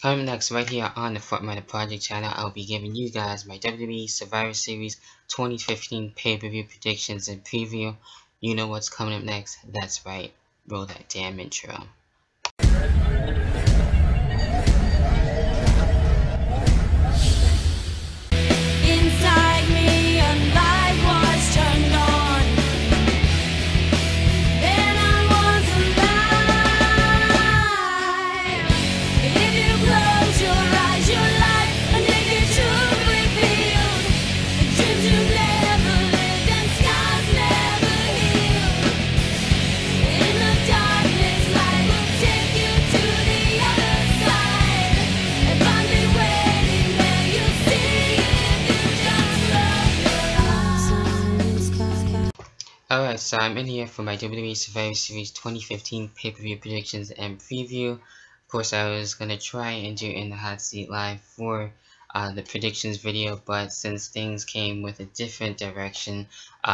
Coming next, right here on the Fortminorproject channel, I'll be giving you guys my WWE Survivor Series 2015 pay-per-view predictions and preview. You know what's coming up next? That's right. Roll that damn intro. Inside me, a light was turned on. Then I was alive. If you close your eyes, your life a naked truth revealed. Dreams you never lived and scars never healed. In the darkness, light will take you to the other side. And find me waiting there, you'll see. Alright, so I'm in here for my WWE Survivor Series 2015 pay-per-view predictions and preview. Of course, I was going to try and do In the Hot Seat Live for the predictions video, but since things came with a different direction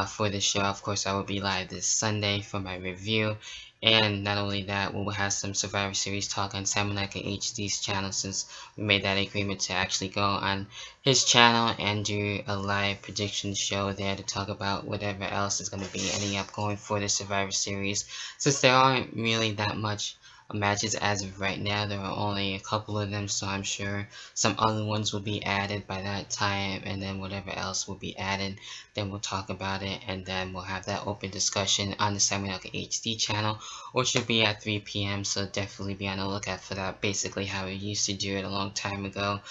for the show, of course I will be live this Sunday for my review. And not only that, we will have some Survivor Series talk on Samanaka HD's channel, since we made that agreement to actually go on his channel and do a live prediction show there to talk about whatever else is going to be ending up going for the Survivor Series. Since there aren't really that much matches as of right now, there are only a couple of them, so I'm sure some other ones will be added by that time, and then whatever else will be added, then we'll talk about it, and then we'll have that open discussion on the Samanaka HD channel, which should be at 3 p.m. so definitely be on the lookout for that. Basically how we used to do it a long time ago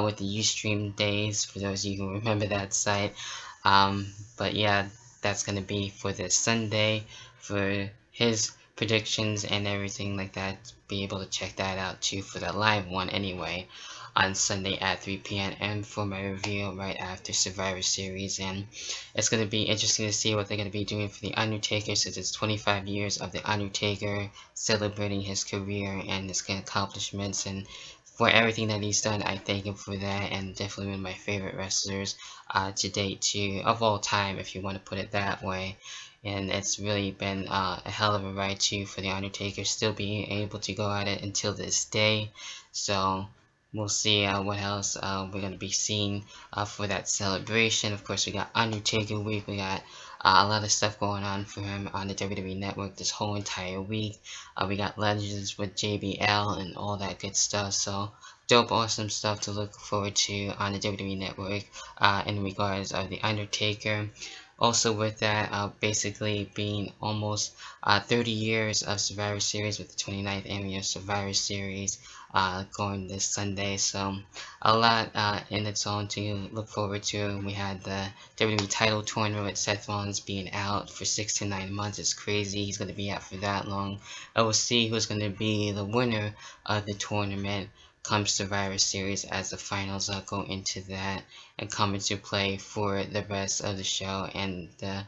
with the Ustream days, for those of you who remember that site. But yeah, that's gonna be for this Sunday for his predictions and everything like that. Be able to check that out too for the live one anyway on Sunday at 3 p.m. and for my review right after Survivor Series. And it's going to be interesting to see what they're going to be doing for The Undertaker, since it's 25 years of The Undertaker, celebrating his career and his accomplishments, and for everything that he's done. I thank him for that, and definitely one of my favorite wrestlers to date too, of all time, if you want to put it that way. And it's really been a hell of a ride too for The Undertaker, still being able to go at it until this day. So we'll see what else we're going to be seeing for that celebration. Of course, we got Undertaker Week. We got a lot of stuff going on for him on the WWE Network this whole entire week. We got Legends with JBL and all that good stuff. So dope, awesome stuff to look forward to on the WWE Network in regards of The Undertaker. Also with that, basically being almost 30 years of Survivor Series, with the 29th annual Survivor Series going this Sunday. So a lot in its own to look forward to. We had the WWE title tournament with Seth Rollins being out for 6 to 9 months. It's crazy he's going to be out for that long. I will see who's going to be the winner of the tournament come Survivor Series, as the finals go into that and come into play for the rest of the show, and the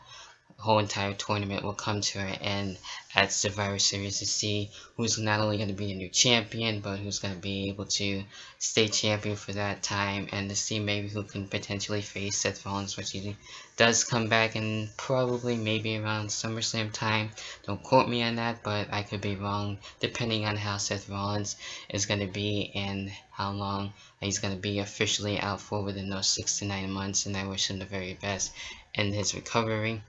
whole entire tournament will come to an end at Survivor Series to see who's not only going to be the new champion, but who's going to be able to stay champion for that time, and to see maybe who can potentially face Seth Rollins, which he does come back in probably maybe around SummerSlam time. Don't quote me on that, but I could be wrong, depending on how Seth Rollins is going to be and how long he's going to be officially out for within those 6 to 9 months, and I wish him the very best in his recovery.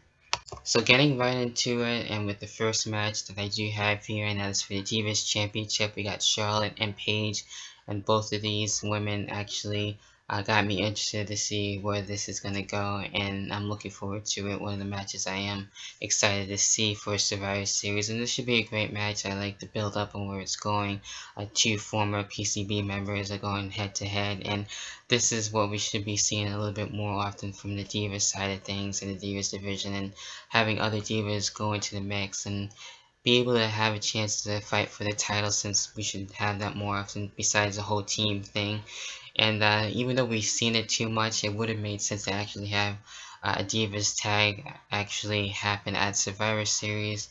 So getting right into it, and with the first match that I do have here, and that is for the Divas Championship. We got Charlotte and Paige, and both of these women actually got me interested to see where this is going to go, and I'm looking forward to it. One of the matches I am excited to see for Survivor Series, and this should be a great match. I like the build up and where it's going. Two former PCB members are going head to head, and this is what we should be seeing a little bit more often from the Divas side of things, in the Divas division, and having other Divas go into the mix and be able to have a chance to fight for the title, since we should have that more often besides the whole team thing. And even though we've seen it too much, it would have made sense to actually have a Divas tag actually happen at Survivor Series,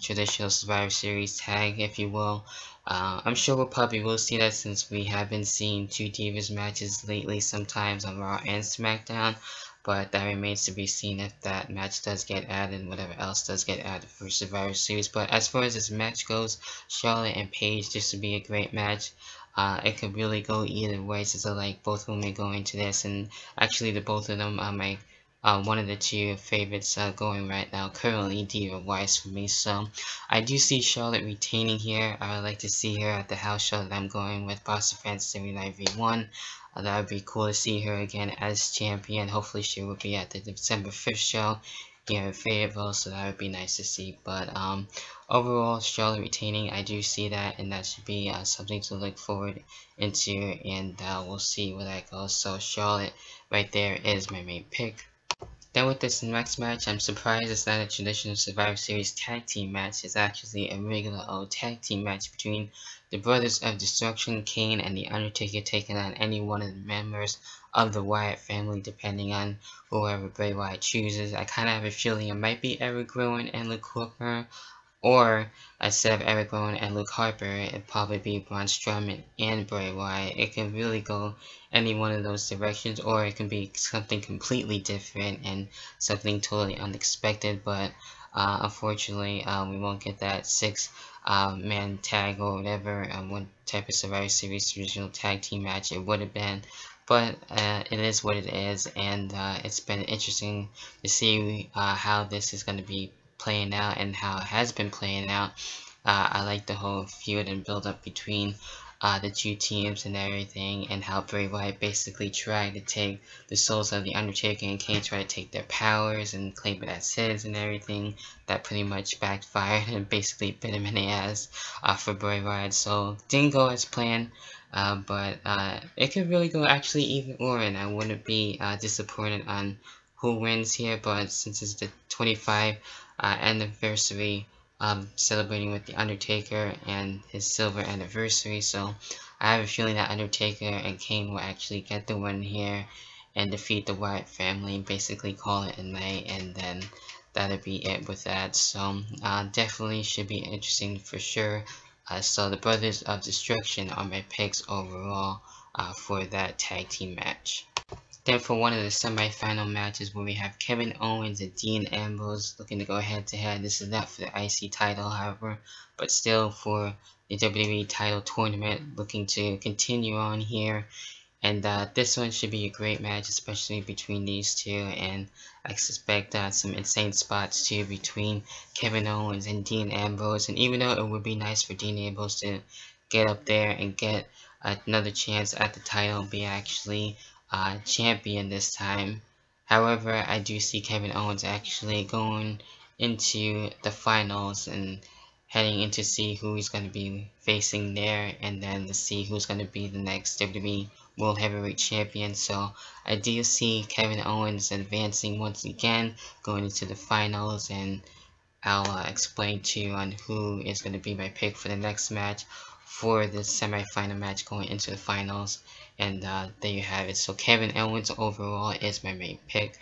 traditional Survivor Series tag, if you will. I'm sure we'll probably will see that, since we have been seeing two Divas matches lately, sometimes on Raw and SmackDown. But that remains to be seen if that match does get added and whatever else does get added for Survivor Series. But as far as this match goes, Charlotte and Paige, this would be a great match. It could really go either way, since I like both women going into this, and actually the both of them are my one of the two favorites going right now, currently diva-wise for me. So I do see Charlotte retaining here. I would like to see her at the house show that I'm going with, Boston Francis 79v1. That would be cool to see her again as champion. Hopefully she will be at the December 5th show here in Fayetteville, so that would be nice to see. But overall, Charlotte retaining, I do see that, and that should be something to look forward into, and we'll see where that goes. So Charlotte right there is my main pick. Then with this next match, I'm surprised it's not a traditional Survivor Series tag team match. It's actually a regular old tag team match between the Brothers of Destruction, Kane and The Undertaker, taking on any one of the members of the Wyatt family, depending on whoever Bray Wyatt chooses. I kind of have a feeling it might be Eric Rowan and Luke Harper, or instead of Eric Rowan and Luke Harper, it'd probably be Braun Strowman and Bray Wyatt. It can really go any one of those directions, or it can be something completely different and something totally unexpected. But unfortunately, we won't get that six-man tag or whatever, one type of Survivor Series original tag team match it would have been. But it is what it is, and it's been interesting to see how this is going to be playing out and how it has been playing out. I like the whole feud and build up between the two teams and everything, and how Bray Wyatt basically tried to take the souls of the Undertaker and Kane tried to take their powers and claim it as his and everything. That pretty much backfired and basically bit him in the ass for Bray Wyatt. So didn't go as planned. But it could really go actually either or, and I wouldn't be disappointed on who wins here. But since it's the 25th anniversary, celebrating with the Undertaker and his silver anniversary, so I have a feeling that Undertaker and Kane will actually get the win here and defeat the Wyatt family and basically call it a night, and then that'll be it with that. So definitely should be interesting for sure. So the Brothers of Destruction are my picks overall for that tag team match. Then for one of the semi-final matches, where we have Kevin Owens and Dean Ambrose looking to go head-to-head. This is not for the IC title, however, but still for the WWE title tournament, looking to continue on here. And this one should be a great match, especially between these two, and I suspect some insane spots too between Kevin Owens and Dean Ambrose. And even though it would be nice for Dean Ambrose to get up there and get another chance at the title, be actually champion this time, however, I do see Kevin Owens actually going into the finals and heading in to see who he's going to be facing there, and then to see who's going to be the next WWE World Heavyweight Champion. So I do see Kevin Owens advancing once again, going into the finals, and I'll explain to you on who is going to be my pick for the next match for the semi-final match going into the finals. And there you have it. So Kevin Owens overall is my main pick.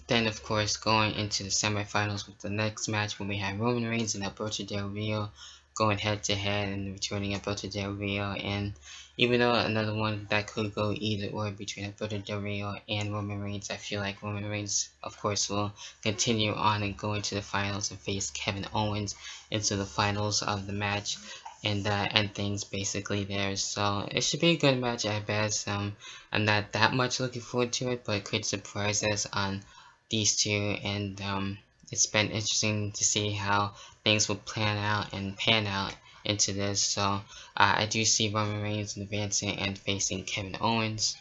Then of course going into the semi-finals with the next match, when we have Roman Reigns and Alberto Del Rio going head to head and returning Alberto Del Rio. And even though another one that could go either or between Alberto Del Rio and Roman Reigns, I feel like Roman Reigns of course will continue on and go into the finals and face Kevin Owens into the finals of the match and end things basically there. So it should be a good match at best. I'm not that much looking forward to it, but it could surprise us on these two, and it's been interesting to see how things will pan out into this. So I do see Roman Reigns advancing and facing Kevin Owens.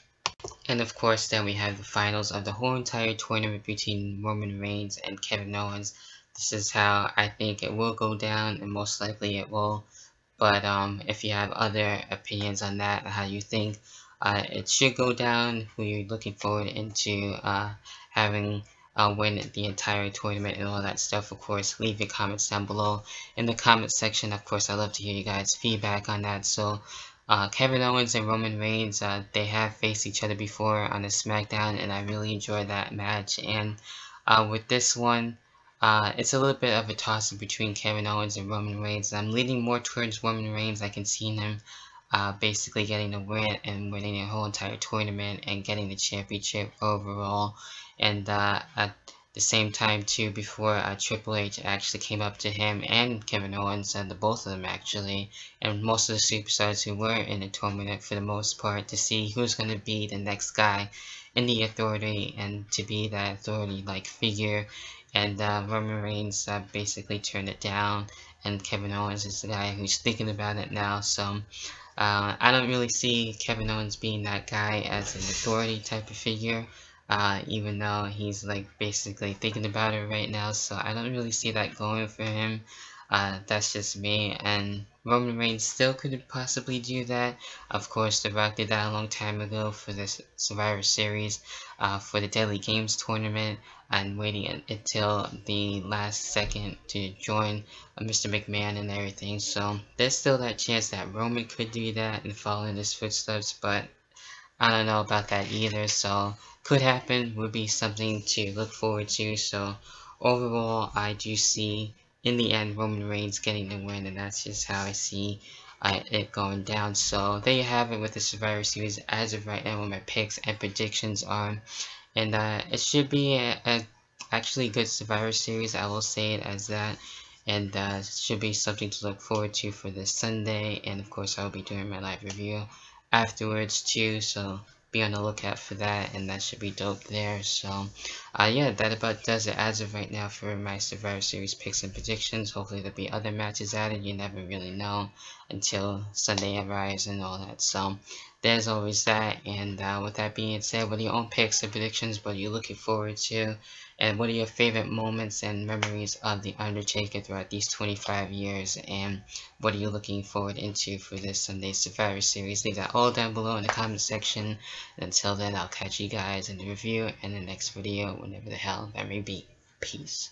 And of course then we have the finals of the whole entire tournament between Roman Reigns and Kevin Owens. This is how I think it will go down, and most likely it will. But if you have other opinions on that, how you think it should go down, who you're looking forward into having win the entire tournament and all that stuff, of course, leave your comments down below in the comment section. Of course, I love to hear you guys' feedback on that. So Kevin Owens and Roman Reigns, they have faced each other before on the SmackDown, and I really enjoyed that match. And with this one, it's a little bit of a toss-up between Kevin Owens and Roman Reigns. I'm leaning more towards Roman Reigns. I can see him basically getting the win and winning the whole entire tournament and getting the championship overall. And at the same time too, before Triple H actually came up to him and Kevin Owens, and the both of them actually, and most of the superstars who were in the tournament for the most part, to see who's going to be the next guy in the Authority and to be that Authority-like figure. And Roman Reigns basically turned it down, and Kevin Owens is the guy who's thinking about it now. So I don't really see Kevin Owens being that guy as an Authority type of figure. Even though he's like basically thinking about it right now, so I don't really see that going for him. That's just me, and Roman Reigns still could possibly do that. Of course, The Rock did that a long time ago for this Survivor Series, for the Deadly Games tournament, and waiting until the last second to join Mr. McMahon and everything. So there's still that chance that Roman could do that and follow in his footsteps, but I don't know about that either, so could happen, would be something to look forward to. So overall, I do see in the end Roman Reigns getting the win, and that's just how I see it going down. So there you have it with the Survivor Series as of right now, what my picks and predictions are, and it should be a actually good Survivor Series, I will say it as that. And should be something to look forward to for this Sunday, and of course I'll be doing my live review afterwards too, so be on the lookout for that, and that should be dope there. So yeah, that about does it as of right now for my Survivor Series picks and predictions. Hopefully there'll be other matches added, you never really know until Sunday arrives and all that. So there's always that, and with that being said, what are your own picks and predictions? What are you looking forward to? And what are your favorite moments and memories of The Undertaker throughout these 25 years? And what are you looking forward into for this Sunday Survivor Series? Leave that all down below in the comment section. And until then, I'll catch you guys in the review and the next video, whenever the hell that may be. Peace.